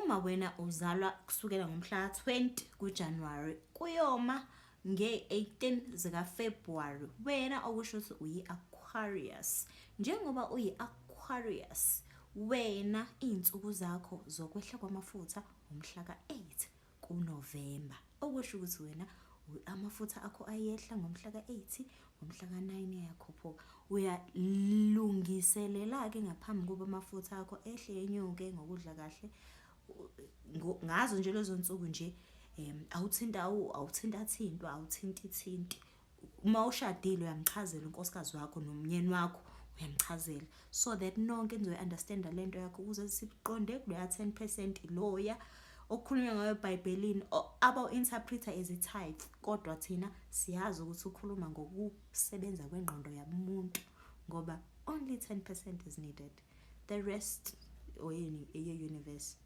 uma wena uzalwa kusukela ngomhla ka-20 kuJanuwari kuyoma nge-18 zikaFebruwari, wena okusho ukuthi uyi-Aquarius. Njengoba uyi-Aquarius, wena iy'nsuku zakho zokwehla kwamafutha umhla ka-8 kuNovemba. Okusho ukuthi wena amafutha akho ayehla ngomhla ka-8, ngomhla ka-9 ayakhuphuka. Uyalungiselela-ke ngaphambi kokuba amafutha akho ehle yenyuke ngokudla kahle. Ngazo nje lezo nsuku nje awuthintathintwa, awuthintithinti. Uma ushadile uyamchazela unkosikazi wakho nomyeni wakho, uyamchazela so that nonke nizoyi-understanda lento yakho ukuze siqonde kuleya 10% loya okukhulunywa ngayo eBhayibhelini abawu-interpreta as i-tithe, kodwa thina siyazi ukuthi ukhuluma ngokusebenza kwengqondo yamuntu ngoba only 10% is needed, the rest ye-universe